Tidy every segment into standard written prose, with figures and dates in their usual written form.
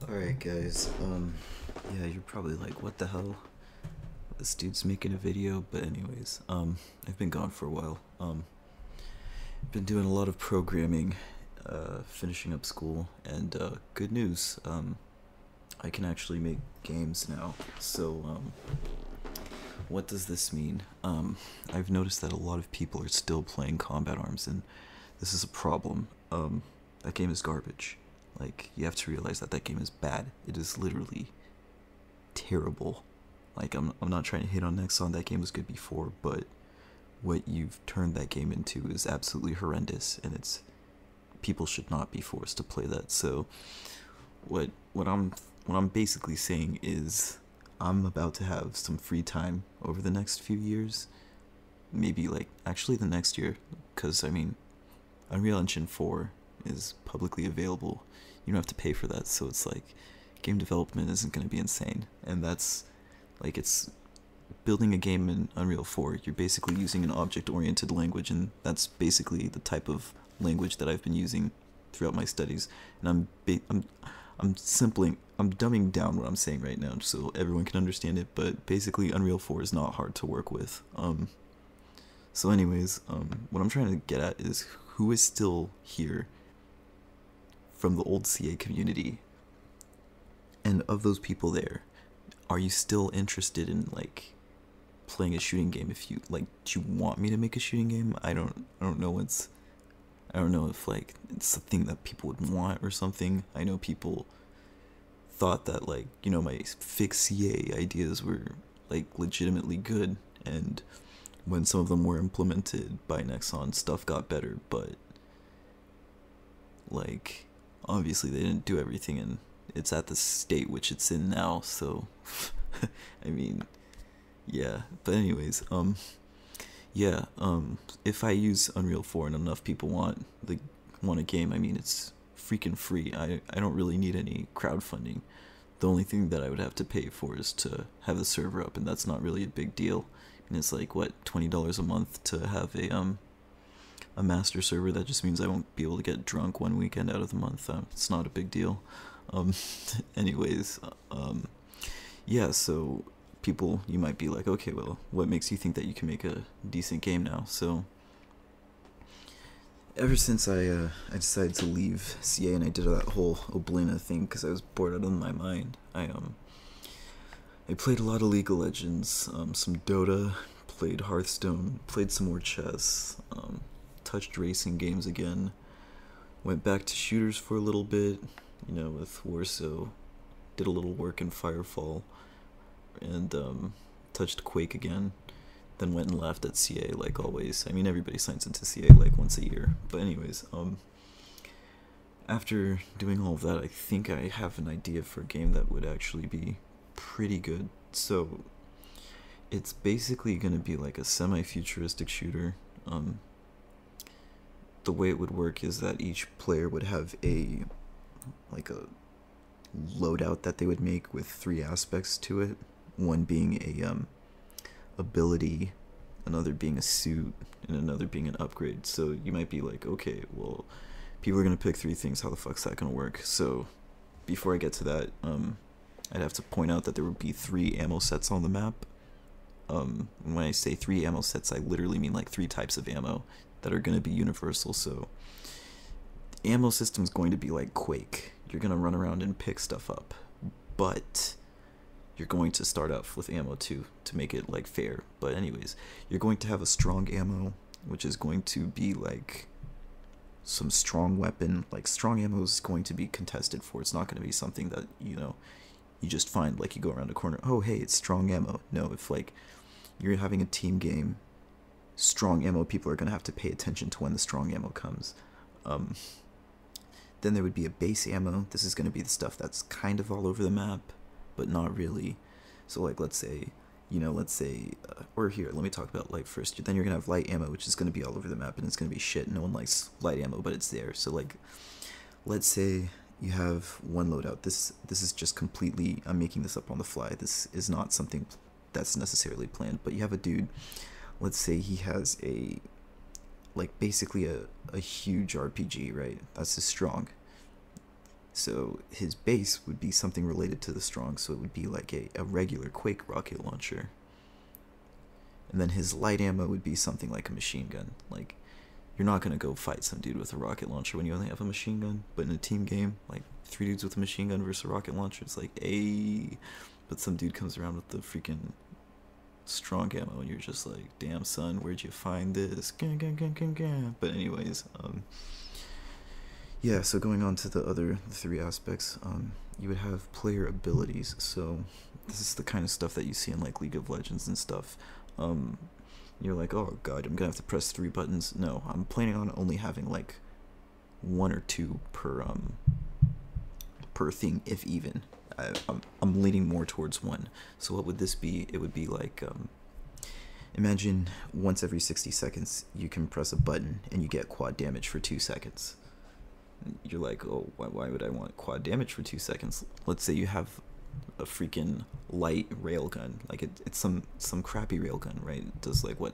Alright guys, yeah, you're probably like, what the hell? This dude's making a video, but anyways, I've been gone for a while. Been doing a lot of programming, finishing up school, and, good news, I can actually make games now. So, what does this mean? I've noticed that a lot of people are still playing Combat Arms, and this is a problem. That game is garbage. Like, you have to realize that that game is bad. It is literally terrible. Like, I'm not trying to hate on Nexon, that game was good before, but what you've turned that game into is absolutely horrendous, and it's people should not be forced to play that. So what I'm basically saying is I'm about to have some free time over the next few years. Maybe like actually the next year, cuz I mean Unreal Engine 4 is publicly available. You don't have to pay for that, so it's like game development isn't going to be insane. And that's like it's building a game in Unreal 4. You're basically using an object-oriented language, and that's basically the type of language that I've been using throughout my studies. And I'm dumbing down what I'm saying right now so everyone can understand it, but basically Unreal 4 is not hard to work with. So anyways, what I'm trying to get at is who is still here from the old CA community, and of those people there, are you still interested in like playing a shooting game? If you like, do you want me to make a shooting game? I don't know. I don't know if like it's a thing that people would want or something. I know people thought that like, my fixed CA ideas were like legitimately good, and when some of them were implemented by Nexon, stuff got better, but like obviously they didn't do everything, and it's at the state which it's in now. So I mean, yeah, but anyways, yeah, if I use Unreal 4 and enough people want a game, I mean, it's freaking free. I don't really need any crowdfunding. The only thing that I would have to pay for is to have the server up, and that's not really a big deal. And it's like what, $20 a month to have a master server. That just means I won't be able to get drunk one weekend out of the month. It's not a big deal. Um, anyways, yeah. So people, you might be like, okay, well, what makes you think that you can make a decent game now? So ever since I decided to leave CA and I did that whole Oblina thing because I was bored out of my mind, I played a lot of League of Legends, some Dota, played Hearthstone, played some more chess, touched racing games again, went back to shooters for a little bit, with Warso, did a little work in Firefall, and touched Quake again, then went and laughed at CA like always. I mean, everybody signs into CA like once a year. But anyways, after doing all of that, I think I have an idea for a game that would actually be pretty good. So it's basically going to be like a semi-futuristic shooter. The way it would work is that each player would have a loadout that they would make with three aspects to it. One being a ability, another being a suit, and another being an upgrade. So you might be like, okay, well, people are gonna pick three things. How the fuck's that gonna work? So before I get to that, I'd have to point out that there would be three ammo sets on the map. When I say three ammo sets, I literally mean like three types of ammo that are gonna be universal. So ammo system's going to be like Quake. You're gonna run around and pick stuff up, but you're going to start off with ammo too to make it like fair. But anyways, you're going to have a strong ammo, which is going to be like some strong weapon. Like strong ammo is going to be contested for. It's not going to be something that you just find like you go around a corner. Oh hey, it's strong ammo. No, if like you're having a team game, strong ammo people are going to have to pay attention to when the strong ammo comes. Then there would be a base ammo. This is going to be the stuff that's kind of all over the map, but not really. So like let's say, or here, let me talk about light first. Then you're gonna have light ammo, which is gonna be all over the map, and it's gonna be shit. No one likes light ammo, but it's there. So like, let's say you have one loadout. This is just completely, I'm making this up on the fly. This is not something that's necessarily planned, but you have a dude, let's say he has basically a huge RPG, right? That's his strong. So his base would be something related to the strong, so it would be like a regular Quake rocket launcher. And then his light ammo would be something like a machine gun. Like, you're not gonna go fight some dude with a rocket launcher when you only have a machine gun. But in a team game, like 3 dudes with a machine gun versus a rocket launcher, it's like, a. But some dude comes around with the freaking strong ammo, and you're just like, damn son, where'd you find this? But anyways, yeah. So going on to the other 3 aspects, you would have player abilities. So this is the kind of stuff that you see in like League of Legends and stuff. You're like, oh god, I'm gonna have to press 3 buttons. No, I'm planning on only having like 1 or 2 per thing, if even. I'm leaning more towards 1. So what would this be? It would be like, imagine once every 60 seconds you can press a button and you get quad damage for 2 seconds. You're like, oh, why would I want quad damage for 2 seconds? Let's say you have a freaking light railgun, like it's some crappy railgun, right? It does like what,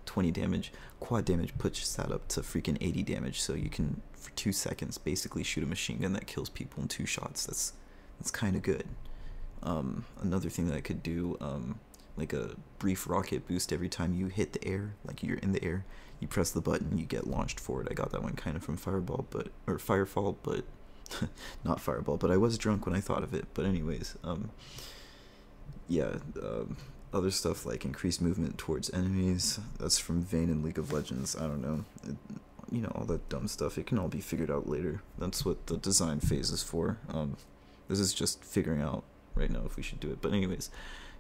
20 damage. Quad damage puts that up to freaking 80 damage, so you can for 2 seconds basically shoot a machine gun that kills people in 2 shots. That's kind of good. Another thing that I could do, like a brief rocket boost every time you hit the air, like you're in the air, you press the button, you get launched forward. I got that one kind of from Firefall, but not Fireball, but I was drunk when I thought of it. But anyways, yeah, other stuff like increased movement towards enemies, that's from Vayne in League of Legends. I don't know, all that dumb stuff, it can all be figured out later. That's what the design phase is for. This is just figuring out right now if we should do it. But anyways,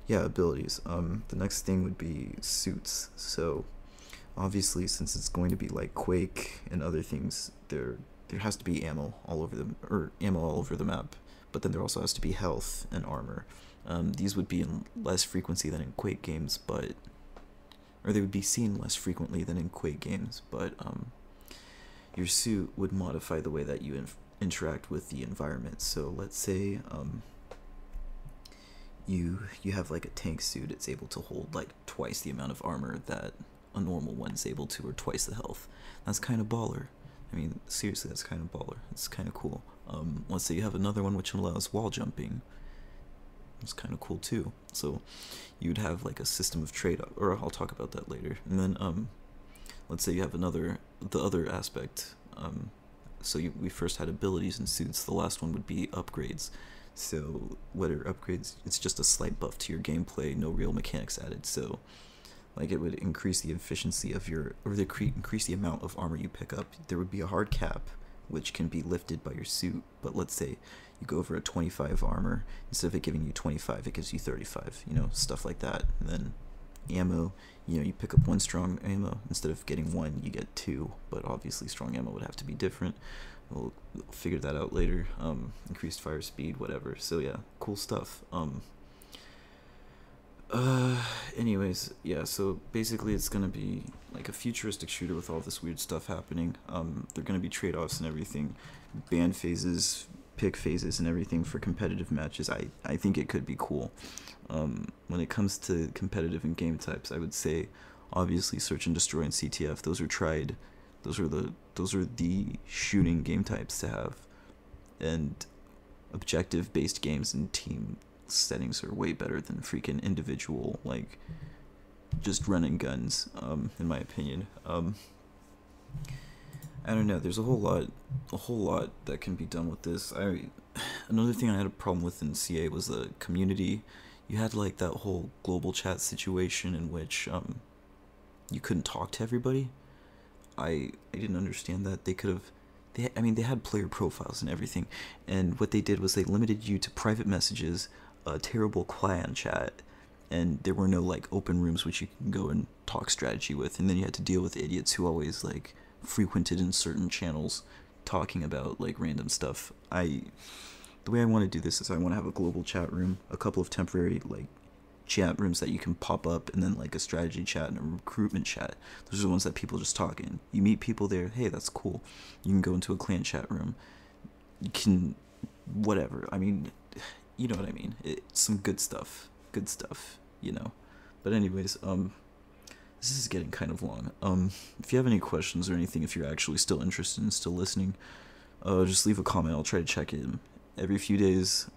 yeah, abilities. The next thing would be suits. So obviously, since it's going to be like Quake and other things, there has to be ammo all over the map. But then there also has to be health and armor. These would be in less frequency than in Quake games, or they would be seen less frequently than in Quake games. But your suit would modify the way that you interact with the environment. So let's say you have like a tank suit. It's able to hold like twice the amount of armor that a normal one's able to, or twice the health. That's kind of baller. I mean, seriously, that's kind of baller. It's kind of cool. Let's say you have another one which allows wall jumping. It's kind of cool too. So you'd have like a system of trade, or I'll talk about that later. And then let's say you have the other aspect. So we first had abilities and suits. The last one would be upgrades. So what are upgrades? It's just a slight buff to your gameplay, no real mechanics added. So like it would increase the efficiency of increase the amount of armor you pick up. There would be a hard cap, which can be lifted by your suit. But let's say you go over a 25 armor, instead of it giving you 25, it gives you 35. Stuff like that. And then ammo, you pick up 1 strong ammo. Instead of getting 1, you get 2. But obviously strong ammo would have to be different. We'll figure that out later. Increased fire speed, whatever. So yeah, cool stuff. Anyways, yeah, so basically it's gonna be like a futuristic shooter with all this weird stuff happening. There are gonna be trade-offs and everything, ban phases, pick phases, and everything for competitive matches. I think it could be cool. When it comes to competitive and game types, I would say obviously Search and Destroy and CTF. Those are tried. Those are the shooting game types to have, and objective-based games and team settings are way better than freaking individual, like just running guns, in my opinion. I don't know, there's a whole lot that can be done with this. Another thing I had a problem with in CA was the community. You had like that whole global chat situation in which you couldn't talk to everybody. I didn't understand that. They had player profiles and everything, and what they did was they limited you to private messages, a terrible clan chat, and there were no like open rooms which you can go and talk strategy with, and then you had to deal with idiots who always like frequented in certain channels talking about like random stuff. The way I want to do this is I want to have a global chat room, a couple of temporary like chat rooms that you can pop up, and then like a strategy chat and a recruitment chat. Those are the ones that people just talk in. You meet people there, hey, that's cool. You can go into a clan chat room. You can, whatever. I mean, you know what I mean. It's some good stuff. But anyways, this is getting kind of long. If you have any questions or anything, if you're actually still interested and still listening, just leave a comment. I'll try to check it every few days.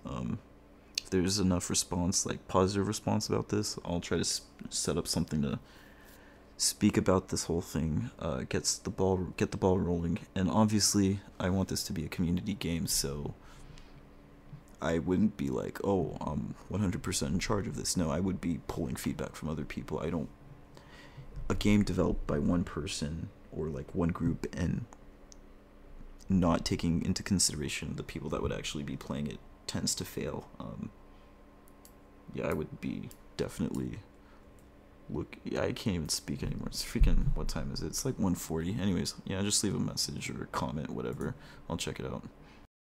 If there's enough response, like positive response about this, I'll try to set up something to speak about this whole thing. Get the ball rolling. And obviously, I want this to be a community game, so I wouldn't be like, oh, I'm 100% in charge of this. No, I would be pulling feedback from other people. A game developed by one person or like one group and not taking into consideration the people that would actually be playing it tends to fail. Yeah, I would be definitely yeah, I can't even speak anymore. It's freaking, what time is it? It's like 1:40. Anyways, yeah, just leave a message or comment, whatever. I'll check it out.